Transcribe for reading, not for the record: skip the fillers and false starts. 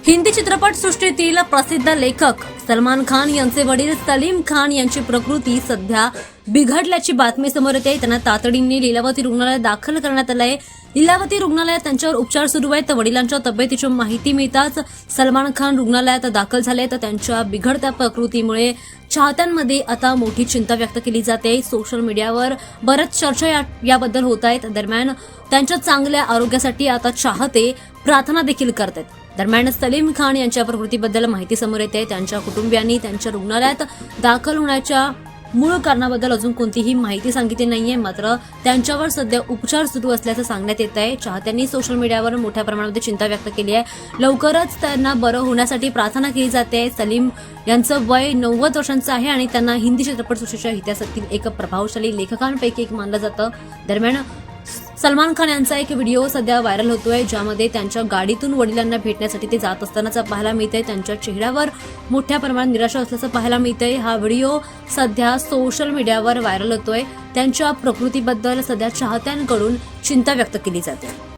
हिंदी चित्रपटसृष्टीतील प्रसिद्ध लेखक सलमान खान यांचे वडील सलीम खान यांची प्रकृती सध्या बिघडल्याची बातमी समोर येते। त्यांना तातडीने लीलावती रुग्णालयात दाखल करण्यात आलंय। लीलावती रुग्णालयात त्यांच्यावर उपचार सुरू आहेत। वडिलांच्या तब्येतीची माहिती मिळताच सलमान खान रुग्णालयात दाखल झाले। तर त्यांच्या बिघडत्या प्रकृतीमुळे चाहत्यांमध्ये आता मोठी चिंता व्यक्त केली जाते। सोशल मीडियावर बरेच चर्चा याबद्दल होत आहेत। दरम्यान त्यांच्या चांगल्या आरोग्यासाठी आता चाहते प्रार्थना देखील करतात। दरम्यान सलीम खान यांच्या प्रकृतीबद्दल माहिती समोर येते। त्यांच्या कुटुंबियांनी त्यांच्या रुग्णालयात दाखल होण्याच्या मूळ कारणाबद्दल अजून कोणतीही माहिती सांगितली नाहीये। मात्र त्यांच्यावर सध्या उपचार सुरू असल्याचं सांगण्यात येत आहे। चाहत्यांनी सोशल मीडियावर मोठ्या प्रमाणामध्ये चिंता व्यक्त केली आहे। लवकरच त्यांना बरं होण्यासाठी प्रार्थना केली जाते। सलीम यांचं वय 90 वर्षांचं आहे आणि त्यांना हिंदी चित्रपटसृष्टीच्या इतिहासातील एक प्रभावशाली लेखकांपैकी एक मानलं जातं। दरम्यान सलमान खान यांचा एक व्हिडिओ सध्या व्हायरल होतोय, ज्यामध्ये त्यांच्या गाडीतून वडिलांना भेटण्यासाठी ते जात असतानाचा पाहायला मिळतंय। त्यांच्या चेहऱ्यावर मोठ्या प्रमाणात निराशा असल्याचं पाहायला मिळतंय। हा व्हिडिओ सध्या सोशल मीडियावर व्हायरल होतोय। त्यांच्या प्रकृतीबद्दल सध्या चाहत्यांकडून चिंता व्यक्त केली जाते।